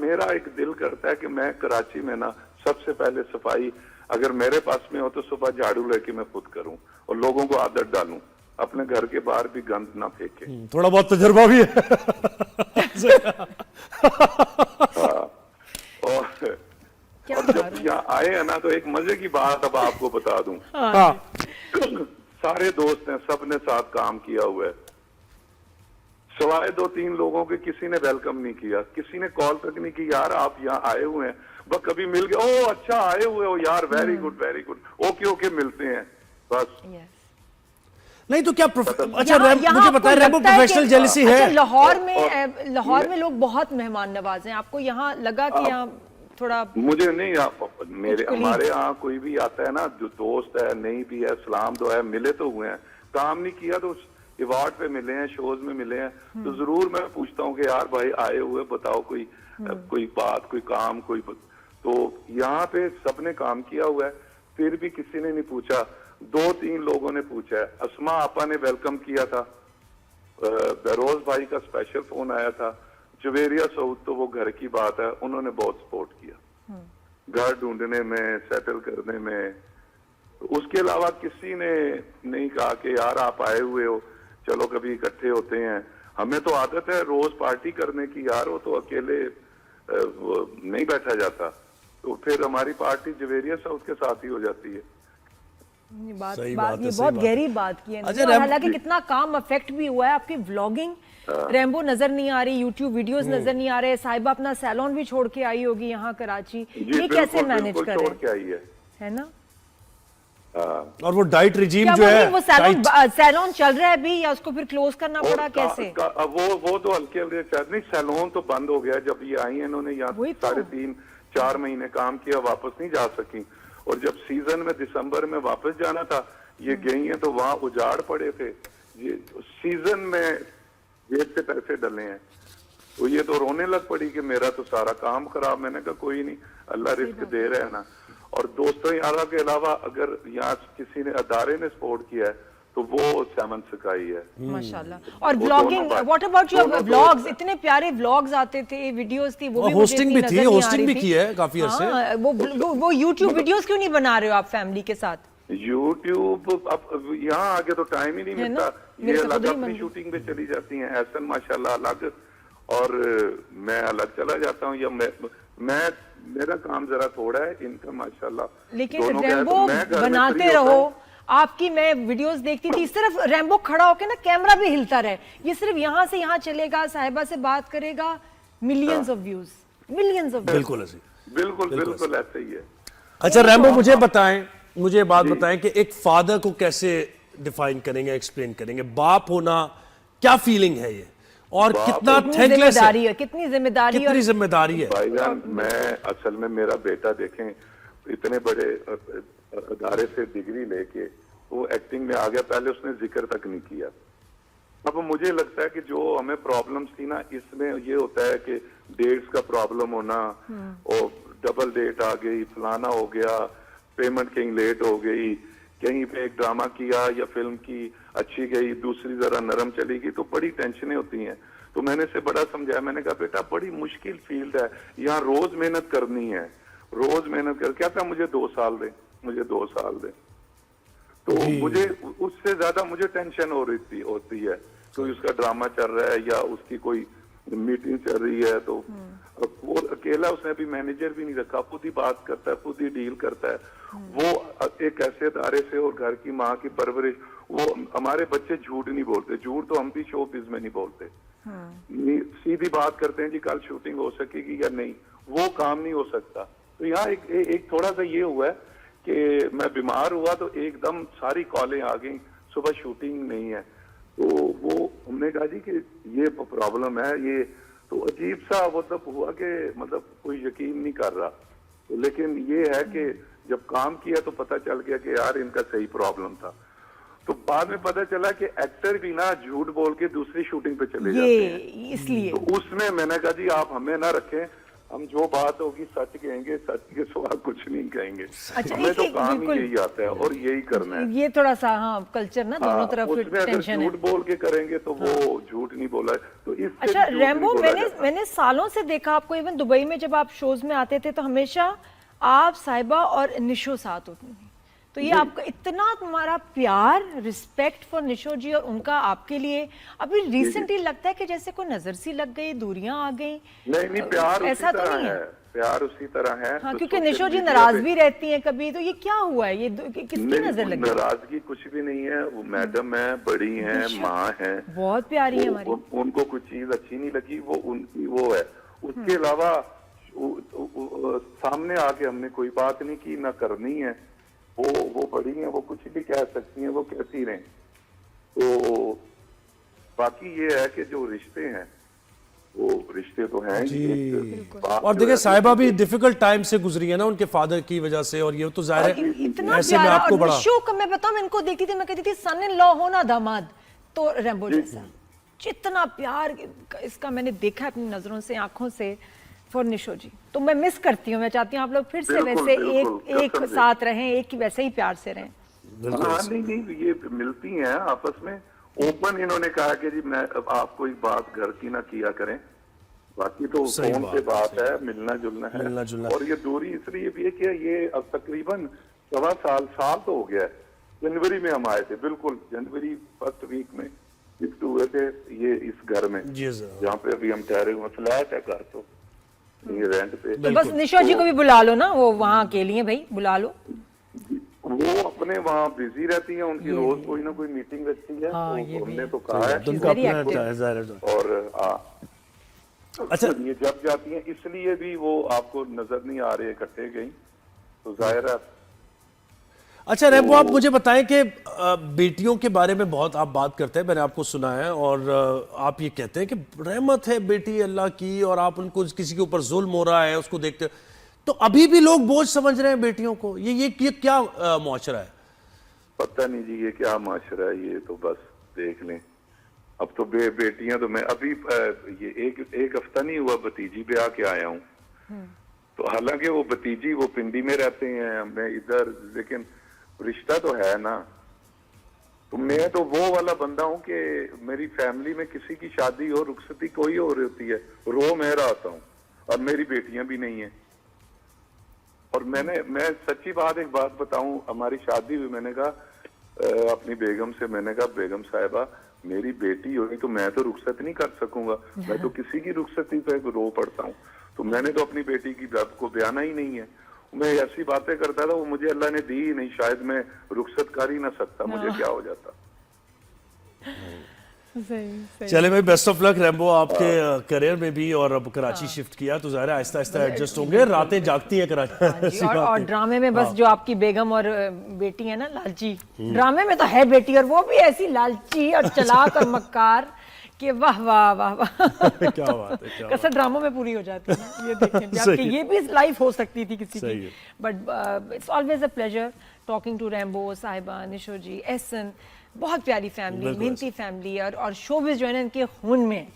मेरा एक दिल करता है कि मैं कराची में ना सबसे पहले सफाई अगर मेरे पास में हो तो सुबह झाड़ू लेके मैं खुद करूं और लोगों को आदत डालूं, अपने घर के बाहर भी गंद ना फेंके। थोड़ा बहुत तजुर्बा भी है। हाँ, और जब यहाँ आए हैं ना तो एक मजे की बात अब आपको बता दूं। हाँ, सारे दोस्त हैं, सबने साथ काम किया हुआ है, सवाए 2-3 लोगों के किसी ने वेलकम नहीं किया, किसी ने कॉल तक नहीं की, यार आप यहाँ आए हुए हैं, बस कभी मिल गए, ओ अच्छा आए हुए हो यार, very good very good, okay okay मिलते हैं बस। नहीं तो क्या अच्छा यहाँ मुझे बताएं, रैम्बो प्रोफेशनल जेलसी है? लाहौर में लोग बहुत मेहमान नवाज हैं, आपको यहाँ लगा कि यहाँ थोड़ा? मुझे नहीं, हमारे यहाँ कोई भी आता है ना, जो दोस्त है नहीं भी है, सलाम दो है, मिले तो हुए हैं, काम नहीं किया तो अवार्ड पे मिले हैं, शोज में मिले हैं, तो जरूर मैं पूछता हूँ कि यार भाई आए हुए बताओ कोई बात, कोई काम, कोई तो यहाँ पे सबने काम किया हुआ है, फिर भी किसी ने नहीं पूछा। 2-3 लोगों ने पूछा है, अस्मा आपा ने वेलकम किया था, बरोज भाई का स्पेशल फोन आया था, जवेरिया सऊद तो वो घर की बात है, उन्होंने बहुत सपोर्ट किया घर ढूंढने में, सेटल करने में। उसके अलावा किसी ने नहीं कहा कि यार आप आए हुए हो चलो कभी इकट्ठे होते हैं। हमें तो आदत है रोज पार्टी करने की यार, वो तो अकेले नहीं बैठा जाता, तो फिर हमारी पार्टी जवेरिया सऊद के साथ ही हो जाती है। ये बहुत गहरी बात की है। और हालांकि कितना काम अफेक्ट भी हुआ है, आपकी व्लॉगिंग रैम्बो नजर नहीं आ रही, यूट्यूब वीडियोस नजर नहीं आ रहे, साहिबा अपना सैलून भी छोड़ के आई होगी यहाँ कराची, ये कैसे मैनेज करें, है ना? और वो डाइट रिजीम जो है, वो सैलून चल रहा है अभी या उसको फिर क्लोज करना पड़ा, कैसे? वो तो हल्के नहीं, सैलून तो बंद हो गया, जब ये आई है इन्होंने यहाँ 3.5-4 महीने काम किया, वापस नहीं जा सकी, और जब सीजन में दिसंबर में वापस जाना था ये गई है तो वहां उजाड़ पड़े थे, ये सीजन में जेब से पैसे डले हैं, तो ये तो रोने लग पड़ी कि मेरा तो सारा काम खराब। मैंने कहा कोई नहीं, अल्लाह रिस्क दे रहे हैं ना। और दोस्तों यारा के अलावा अगर यहाँ किसी ने अदारे ने सपोर्ट किया है तो वो सेवन स्काई है माशाल्लाह। और blogging, what about your vlogs? इतने प्यारे व्लॉग्स आते थे, वीडियोस थी, वो भी होस्टिंग भी थी, होस्टिंग भी की है काफी अर्से। वो यूट्यूब वीडियोस क्यों नहीं बना रहे हो आप फैमिली के साथ? यूट्यूब अब यहाँ आगे तो टाइम ही नहीं मिलता, ये अलग अपनी शूटिंग पे चली जाती हैं, एहसन माशाल्लाह अलग और मैं अलग चला जाता हूँ, या मैं मेरा काम जरा थोड़ा है, इनका माशाल्लाह। लेकिन रैम्बो बनाते रहो, आपकी मैं वीडियोस देखती थी, सिर्फ रैम्बो खड़ा होकर ना कैमरा भी हिलता रहे, ये सिर्फ यहाँ से यहाँ चलेगा, साहिबा से बात करेगा, millions of views, millions of. बिल्कुल बिल्कुल ऐसा ही है। अच्छा रैम्बो मुझे बताएं, मुझे बात बताएं कि एक फादर को कैसे डिफाइन करेंगे, एक्सप्लेन करेंगे, बाप होना क्या फीलिंग है ये, और कितना थैंकलेस है, कितनी जिम्मेदारी है भाईजान। मैं असल में मेरा बेटा देखें इतने बड़े अदारे से डिग्री लेके वो एक्टिंग में आ गया, पहले उसने जिक्र तक नहीं किया। अब मुझे लगता है कि जो हमें प्रॉब्लम्स थी ना, इसमें ये होता है कि डेट्स का प्रॉब्लम होना, और डबल डेट आ गई, फलाना हो गया, पेमेंट कहीं लेट हो गई, कहीं पे एक ड्रामा किया या फिल्म की अच्छी गई, दूसरी जरा नरम चली गई, तो बड़ी टेंशनें होती हैं। तो मैंने इसे बड़ा समझाया, मैंने कहा बेटा बड़ी मुश्किल फील्ड है, यहाँ रोज मेहनत करनी है, रोज मेहनत कर, क्या था मुझे 2 साल दे, मुझे 2 साल दे, तो मुझे उससे ज्यादा मुझे टेंशन होती है, तो उसका ड्रामा चल रहा है या उसकी कोई मीटिंग चल रही है, तो वो अकेला, उसने अभी मैनेजर भी नहीं रखा, खुद ही बात करता है, खुद ही डील करता है। वो एक ऐसे अदारे से और घर की माँ की परवरिश, वो हमारे बच्चे झूठ नहीं बोलते, झूठ तो हम भी शोबिज़ में नहीं बोलते, सीधी बात करते हैं जी कल शूटिंग हो सकेगी या नहीं, वो काम नहीं हो सकता। तो यहाँ एक थोड़ा सा ये हुआ है कि मैं बीमार हुआ तो एकदम सारी कॉलें आ गई, सुबह शूटिंग नहीं है, तो वो हमने कहा जी कि ये प्रॉब्लम है, ये तो अजीब सा मतलब हुआ कि मतलब कोई यकीन नहीं कर रहा, तो लेकिन ये है कि जब काम किया तो पता चल गया कि यार इनका सही प्रॉब्लम था। तो बाद में पता चला कि एक्टर भी ना झूठ बोल के दूसरी शूटिंग पे चले जाते हैं, इसलिए तो उसमें मैंने कहा जी आप हमें ना रखें, हम जो बात होगी सच कहेंगे, सच के सिवा कुछ नहीं कहेंगे। अच्छा, हमें तो काम ही यही आता है और यही करना है। ये थोड़ा सा हाँ कल्चर ना दोनों तरफ उसमें अगर टेंशन है। झूठ बोल के करेंगे तो वो झूठ नहीं बोला है, तो इससे अच्छा भी झूठ रैम्बो, नहीं बोला जाता। मैंने सालों से देखा आपको, इवन दुबई में जब आप शोज में आते थे तो हमेशा आप, साहिबा और निशो साथ होती थी। तो ये आपका इतना तुम्हारा प्यार, रिस्पेक्ट फॉर निशो जी और उनका आपके लिए अभी रिसेंटली लगता है कि जैसे कोई नजर सी लग गई, दूरियां आ गई। नहीं, प्यार ऐसा उसी तो तरह नहीं है, प्यार उसी तरह है। हाँ, तो क्योंकि सोशल निशो जी मीडिया नाराज पे- भी रहती हैं कभी, तो ये क्या हुआ है, ये किसकी नजर लगी? नाराजगी कुछ भी नहीं है, वो मैडम है, बड़ी है, माँ है, बहुत प्यारी है हमारी। उनको कुछ चीज अच्छी नहीं लगी, वो उनकी वो है। उसके अलावा सामने आके हमने कोई बात नहीं की, ना करनी है। वो बड़ी है, वो कुछ भी कह सकती हैं, वो कहती रहें। तो बाकी ये है कि जो रिश्ते हैं वो रिश्ते तो हैं जी। एक बात और जो देखिए है, साहिबा भी डिफिकल्ट टाइम से गुजरी है ना उनके फादर की वजह से, और ये तो जाहिर है इतना ऐसे में प्यारा। आपको और बड़ा निशो का मैं बताऊं, मैं इनको देखती थी, मैं कहती थी सन इन लॉ हो ना दामाद, तो रैम्बो जैसा। जितना प्यार इसका मैंने देखा अपनी नजरों से, आंखों से फॉर निशो जी, तो मैं मिस करती हूँ। मैं चाहती हूँ आप लोग फिर से बिल्कुल, वैसे बिल्कुल, एक कसम से। साथ रहें, एक वैसे ही प्यार से रहें। हाँ, नहीं, ये मिलती हैं आपस में। ओपन इन्होंने कहा कि जी मैं अब आप कोई बात घर की ना किया करें, बाकी तो सही फोन बात पे है, बात है, मिलना जुलना है। मिलना जुलना। और ये दूरी इसलिए भी है कि ये अब तकरीबन 1.25 साल तो हो गया है। जनवरी में हम आए थे, बिल्कुल जनवरी फर्स्ट वीक में शिफ्ट हुए थे ये इस घर में, जी सर। जहाँ पे अभी हम ठहरे हुए। फ्लैट है घर, तो ये रेंट पे। तो बस निशो जी को भी बुला लो ना, वो वहाँ अकेली है भाई, बुला लो। वो अपने वहाँ बिजी रहती है, उनकी रोज कोई ना कोई मीटिंग रहती है। हाँ, तो ये भी हमने तो कहा है। उनका very अपना active. जाहिर है। और अच्छा। ये जब जाती हैं इसलिए भी वो आपको नजर नहीं आ रहे इकट्ठे गई, तो जाहिर है। अच्छा रैम्बो, आप मुझे बताएं कि बेटियों के बारे में बहुत आप बात करते हैं, मैंने आपको सुना है, और आप ये कहते हैं कि रहमत है बेटी अल्लाह की, और आप उनको किसी के ऊपर जुल्म हो रहा है उसको देखते, तो अभी भी लोग बोझ समझ रहे हैं बेटियों को। ये क्या मुआशरा है? पता नहीं जी ये क्या माशरा है, ये तो बस देख लें। अब तो बेटियां तो मैं अभी ये एक हफ्ता नहीं हुआ भतीजी ब्याह के आया हूँ। तो हालांकि वो भतीजी वो पिंडी में रहते हैं, मैं इधर, लेकिन रिश्ता तो है ना। तो मैं तो वो वाला बंदा हूँ कि मेरी फैमिली में किसी की शादी हो, रुखसती कोई हो रही होती है, रो मैं रहा आता हूँ, और मेरी बेटियां भी नहीं है। और मैं सच्ची बात एक बात बताऊं, हमारी शादी हुई, मैंने कहा अपनी बेगम से, मैंने कहा बेगम साहिबा मेरी बेटी होगी तो मैं तो रुखसत नहीं कर सकूंगा, मैं तो किसी की रुखसती पे रो पड़ता हूँ। तो मैंने तो अपनी बेटी की को बयाना ही नहीं है। मैं ऐसी बातें करता था, वो मुझे अल्लाह ने दी ही नहीं, शायद मैं रुखसत कर ही ना सकता, मुझे क्या हो जाता। सही। चले भाई, बेस्ट ऑफ लक रैम्बो आपके करियर में भी। और अब कराची शिफ्ट किया तो ज़ाहिर है आहिस्ता आहिस्ता एडजस्ट होंगे, रातें जागती हैं कराची। और ड्रामे में बस जो आपकी बेगम और बेटी है ना लालची, ड्रामे में तो है बेटी, और वो भी ऐसी लालची और चालाक और मक्कार कि वाह वाह वाह वाह। क्या बात है, क्या कसर ड्रामों में पूरी हो जाती है। ये देखें सही आपकी, है। ये भी लाइफ हो सकती थी किसी सही की। है। But it's always a pleasure talking to Rambo, Sahiba, Nisho जी, एहसन। बहुत प्यारी फैमिली, बिल्कुल मेहनती फैमिली, और शोबिज़ जो है ना इनके खून में है।